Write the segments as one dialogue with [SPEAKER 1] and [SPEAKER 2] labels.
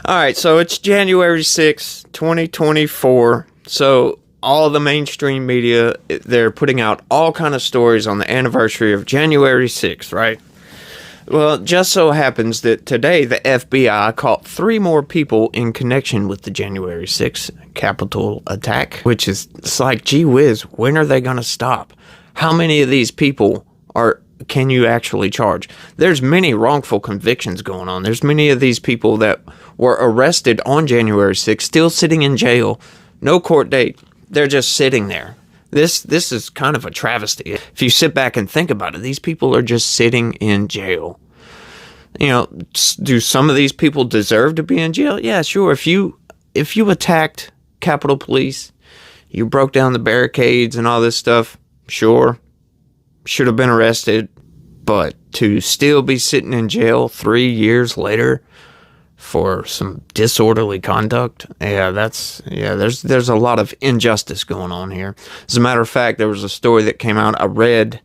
[SPEAKER 1] All right, so it's January 6th, 2024. So all the mainstream media, they're putting out all kind of stories on the anniversary of January 6th, right? Well, it just so happens that today the FBI caught 3 more people in connection with the January 6th Capitol attack, which is, it's like, gee whiz, when are they going to stop? How many of these people can you actually charge? There's many wrongful convictions going on. There's many of these people that were arrested on January 6th, still sitting in jail, no court date. They're just sitting there. This is kind of a travesty. If you sit back and think about it, these people are just sitting in jail. You know, do some of these people deserve to be in jail? Yeah, sure. If you attacked Capitol Police, you broke down the barricades and all this stuff, sure, should have been arrested. But to still be sitting in jail 3 years later for some disorderly conduct, there's a lot of injustice going on here. As a matter of fact, there was a story that came out I read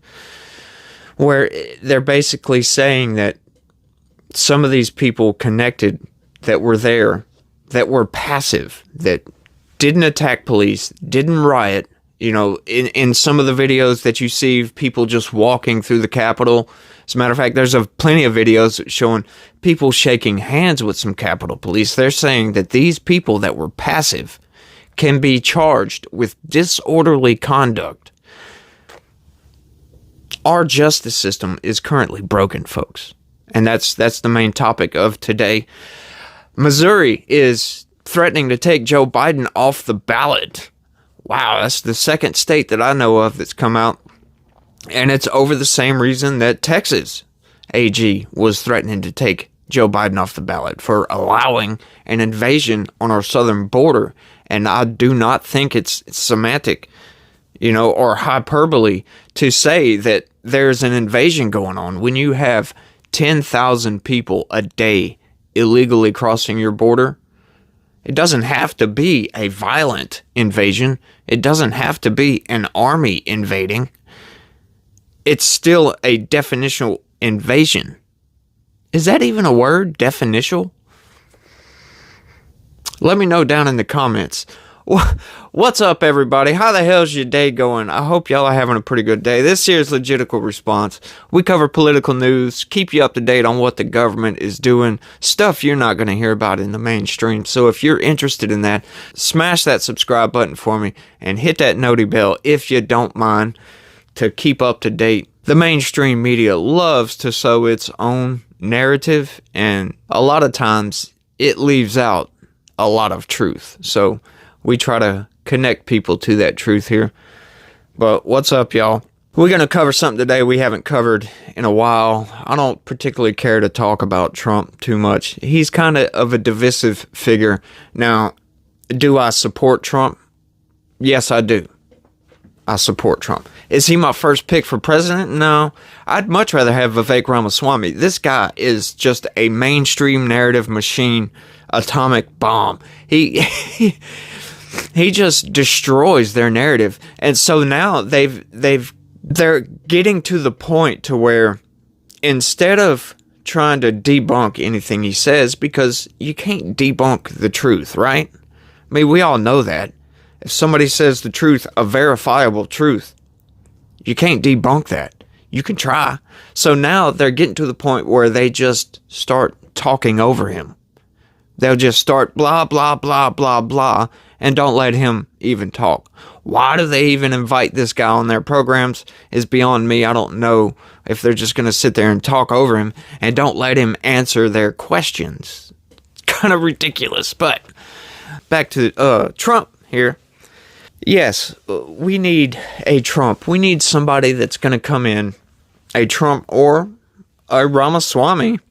[SPEAKER 1] where they're basically saying that some of these people connected that were there, that were passive, that didn't attack police, didn't riot. You know, in some of the videos that you see people just walking through the Capitol. As a matter of fact, there's plenty of videos showing people shaking hands with some Capitol Police. They're saying that these people that were passive can be charged with disorderly conduct. Our justice system is currently broken, folks. And that's the main topic of today. Missouri is threatening to take Joe Biden off the ballot. Wow, that's the second state that I know of that's come out. And it's over the same reason that Texas AG was threatening to take Joe Biden off the ballot, for allowing an invasion on our southern border. And I do not think it's semantic, or hyperbole to say that there's an invasion going on when you have 10,000 people a day illegally crossing your border. It doesn't have to be a violent invasion. It doesn't have to be an army invading. It's still a definitional invasion. Is that even a word? Definitional? Let me know down in the comments. What's up, everybody? How the hell's your day going? I hope y'all are having a pretty good day. This here is Legitical Response. We cover political news, keep you up to date on what the government is doing, stuff you're not going to hear about in the mainstream. So if you're interested in that, smash that subscribe button for me and hit that noti bell if you don't mind, to keep up to date. The mainstream media loves to sow its own narrative, and a lot of times it leaves out a lot of truth. So we try to connect people to that truth here. But what's up, y'all? We're going to cover something today we haven't covered in a while. I don't particularly care to talk about Trump too much. He's kind of a divisive figure. Now, do I support Trump? Yes, I do. I support Trump. Is he my first pick for president? No. I'd much rather have Vivek Ramaswamy. This guy is just a mainstream narrative machine, atomic bomb. He just destroys their narrative. And so now they're getting to the point to where, instead of trying to debunk anything he says, because you can't debunk the truth, right? I mean, we all know that. If somebody says the truth, a verifiable truth, you can't debunk that. You can try. So now they're getting to the point where they just start talking over him. They'll just start blah, blah, blah, blah, blah, and don't let him even talk. Why do they even invite this guy on their programs is beyond me. I don't know if they're just going to sit there and talk over him and don't let him answer their questions. It's kind of ridiculous. But back to Trump here. Yes, we need a Trump. We need somebody that's going to come in, a Trump or a Ramaswamy,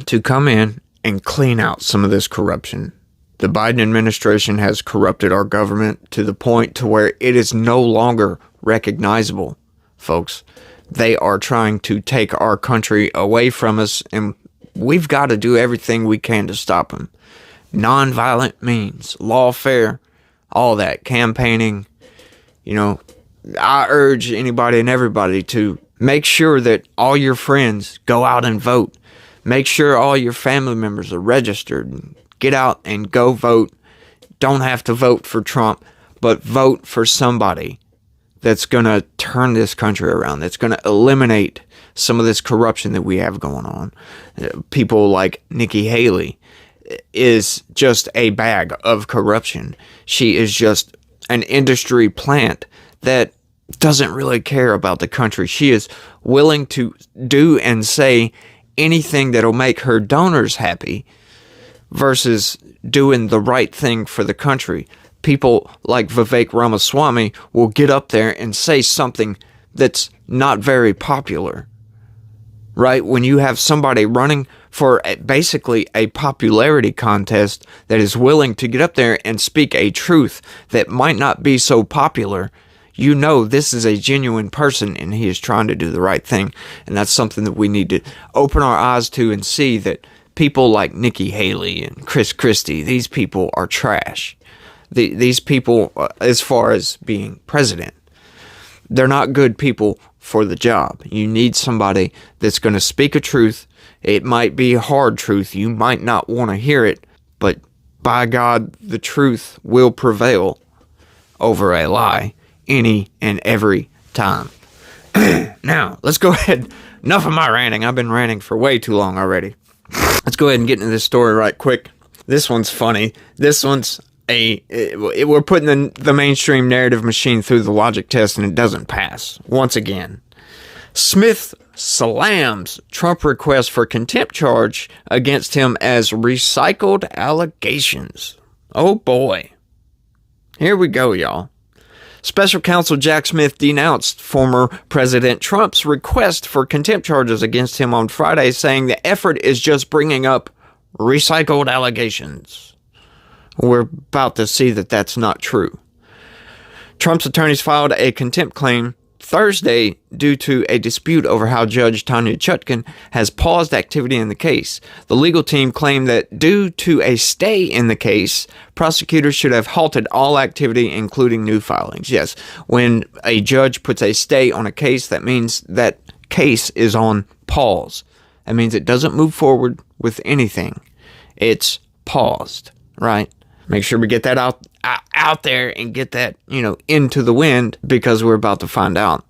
[SPEAKER 1] to come in and clean out some of this corruption. The Biden administration has corrupted our government to the point to where it is no longer recognizable, folks. They are trying to take our country away from us, and we've got to do everything we can to stop them. Nonviolent means, lawfare, all that, campaigning. I urge anybody and everybody to make sure that all your friends go out and vote. Make sure all your family members are registered. Get out and go vote. Don't have to vote for Trump, but vote for somebody that's going to turn this country around, that's going to eliminate some of this corruption that we have going on. People like Nikki Haley is just a bag of corruption. She is just an industry plant that doesn't really care about the country. She is willing to do and say anything that'll make her donors happy versus doing the right thing for the country. People like Vivek Ramaswamy will get up there and say something that's not very popular, right? When you have somebody running for basically a popularity contest that is willing to get up there and speak a truth that might not be so popular, you know this is a genuine person and he is trying to do the right thing. And that's something that we need to open our eyes to and see, that people like Nikki Haley and Chris Christie, these people are trash. These people, as far as being president, they're not good people for the job. You need somebody that's going to speak a truth. It might be a hard truth. You might not want to hear it, but by God, the truth will prevail over a lie any and every time. Now, let's go ahead. Enough of my ranting. I've been ranting for way too long already. Let's go ahead and get into this story right quick. This one's funny. This one's we're putting the mainstream narrative machine through the logic test and it doesn't pass. Once again, Smith slams Trump request for contempt charge against him as recycled allegations. Oh boy. Here we go, y'all. Special counsel Jack Smith denounced former President Trump's request for contempt charges against him on Friday, saying the effort is just bringing up recycled allegations. We're about to see that that's not true. Trump's attorneys filed a contempt claim Thursday due to a dispute over how Judge Tanya Chutkan has paused activity in the case. The legal team claimed that due to a stay in the case, prosecutors should have halted all activity, including new filings. Yes, when a judge puts a stay on a case, that means that case is on pause. That means it doesn't move forward with anything. It's paused, right? Make sure we get that out there and get that, into the wind, because we're about to find out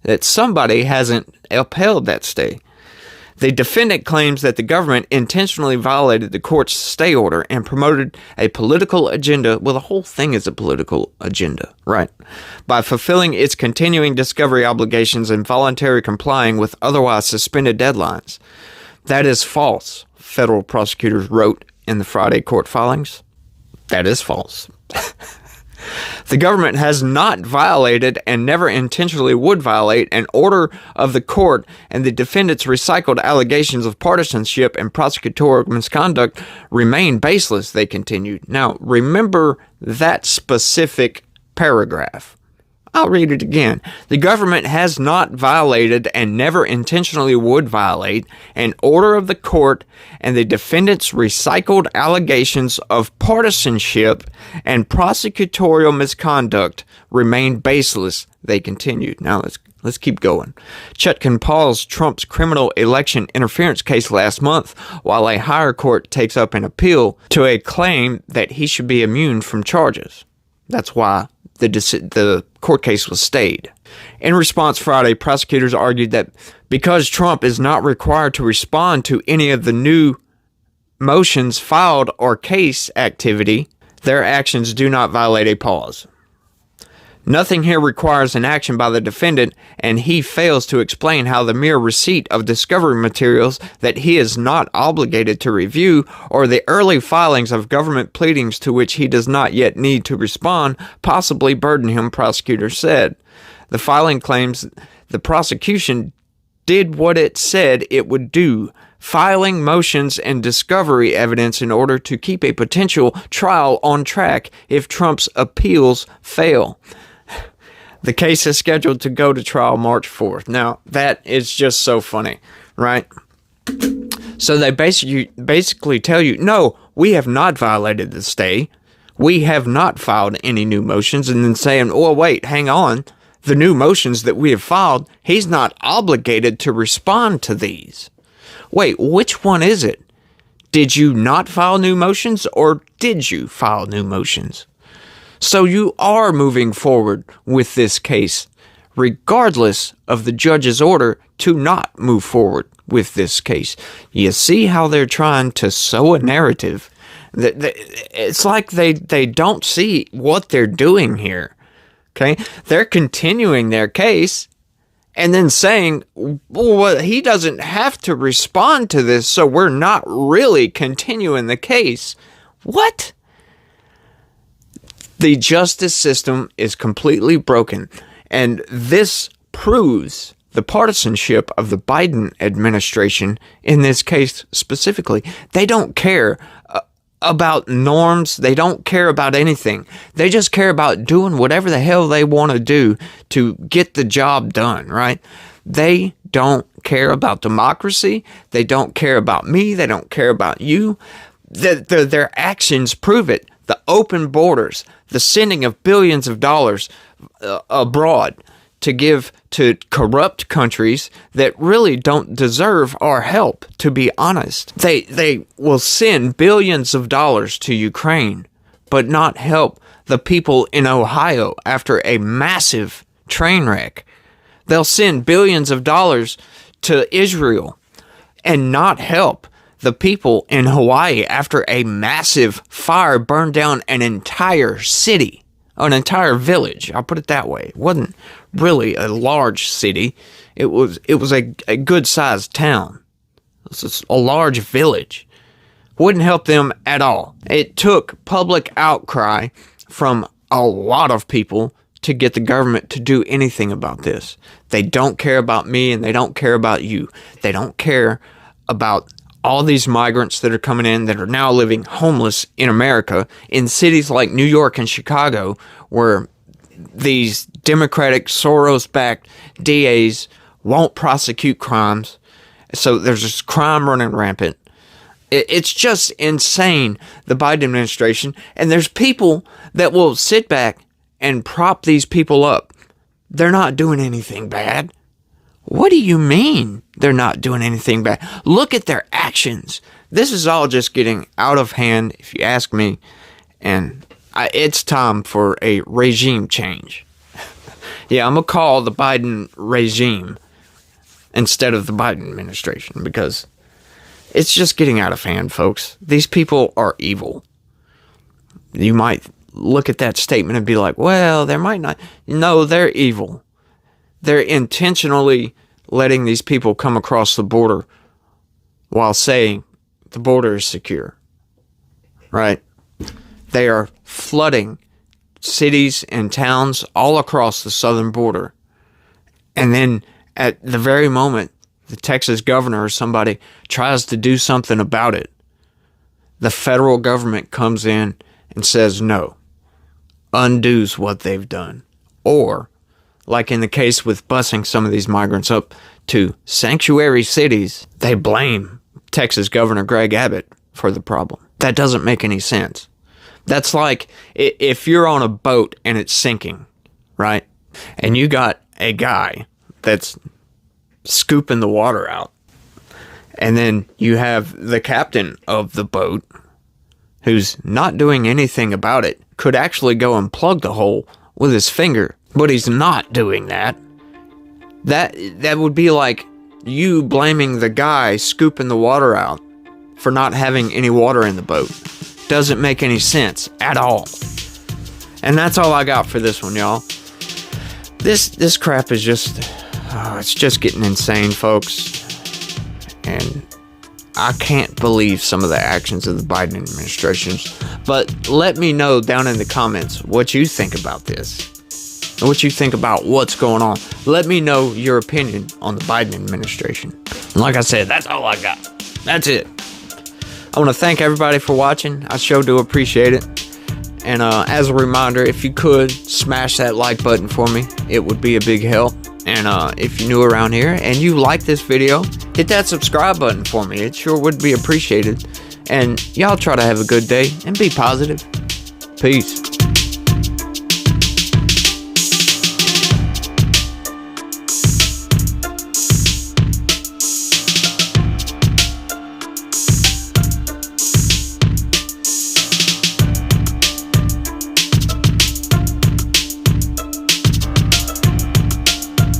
[SPEAKER 1] that somebody hasn't upheld that stay. The defendant claims that the government intentionally violated the court's stay order and promoted a political agenda. Well, the whole thing is a political agenda, right? By fulfilling its continuing discovery obligations and voluntarily complying with otherwise suspended deadlines. That is false, federal prosecutors wrote in the Friday court filings. That is false. The government has not violated and never intentionally would violate an order of the court, and the defendant's recycled allegations of partisanship and prosecutorial misconduct remain baseless, they continued. Now, remember that specific paragraph. I'll read it again. The government has not violated and never intentionally would violate an order of the court, and the defendant's recycled allegations of partisanship and prosecutorial misconduct remain baseless, they continued. Now let's keep going. Chutkan paused Trump's criminal election interference case last month while a higher court takes up an appeal to a claim that he should be immune from charges. That's why the court case was stayed. In response Friday, prosecutors argued that because Trump is not required to respond to any of the new motions filed or case activity, their actions do not violate a pause. Nothing here requires an action by the defendant, and he fails to explain how the mere receipt of discovery materials that he is not obligated to review, or the early filings of government pleadings to which he does not yet need to respond, possibly burden him, prosecutors said. The filing claims the prosecution did what it said it would do, filing motions and discovery evidence in order to keep a potential trial on track if Trump's appeals fail. The case is scheduled to go to trial March 4th. Now, that is just so funny, right? So they basically tell you, no, we have not violated the stay. We have not filed any new motions. And then saying, oh, wait, hang on. The new motions that we have filed, he's not obligated to respond to these. Wait, which one is it? Did you not file new motions, or did you file new motions? So you are moving forward with this case, regardless of the judge's order to not move forward with this case. You see how they're trying to sow a narrative? It's like they don't see what they're doing here. Okay? They're continuing their case and then saying, well, he doesn't have to respond to this, so we're not really continuing the case. What? The justice system is completely broken, and this proves the partisanship of the Biden administration in this case specifically. They don't care about norms. They don't care about anything. They just care about doing whatever the hell they want to do to get the job done, right? They don't care about democracy. They don't care about me. They don't care about you. Their actions prove it. The open borders, the sending of billions of dollars abroad to give to corrupt countries that really don't deserve our help, to be honest. They will send billions of dollars to Ukraine, but not help the people in Ohio after a massive train wreck. They'll send billions of dollars to Israel and not help the people in Hawaii after a massive fire burned down an entire city, an entire village. I'll put it that way. It wasn't really a large city. It was a good-sized town. It was a large village. Wouldn't help them at all. It took public outcry from a lot of people to get the government to do anything about this. They don't care about me, and they don't care about you. They don't care about all these migrants that are coming in that are now living homeless in America, in cities like New York and Chicago, where these Democratic Soros-backed DAs won't prosecute crimes. So there's this crime running rampant. It's just insane, the Biden administration. And there's people that will sit back and prop these people up. They're not doing anything bad. What do you mean they're not doing anything bad? Look at their actions. This is all just getting out of hand, if you ask me. And it's time for a regime change. Yeah, I'm going to call the Biden regime instead of the Biden administration, because it's just getting out of hand, folks. These people are evil. You might look at that statement and be like, well, there might not. No, they're evil. They're intentionally letting these people come across the border while saying the border is secure, right? They are flooding cities and towns all across the southern border. And then at the very moment the Texas governor or somebody tries to do something about it, the federal government comes in and says no, undoes what they've done. Or, like in the case with busing some of these migrants up to sanctuary cities, they blame Texas Governor Greg Abbott for the problem. That doesn't make any sense. That's like if you're on a boat and it's sinking, right? And you got a guy that's scooping the water out. And then you have the captain of the boat who's not doing anything about it, could actually go and plug the hole with his finger, but he's not doing that. That would be like you blaming the guy scooping the water out for not having any water in the boat. Doesn't make any sense at all. And that's all I got for this one, y'all. This crap is just, it's just getting insane, folks. And I can't believe some of the actions of the Biden administration. But let me know down in the comments what you think about this. What you think about what's going on. Let me know your opinion on the Biden administration. And like I said, that's all I got. That's it. I want to thank everybody for watching. I sure do appreciate it. And as a reminder, if you could smash that like button for me, it would be a big help. And if you're new around here and you like this video, hit that subscribe button for me. It sure would be appreciated. And y'all try to have a good day and be positive. Peace.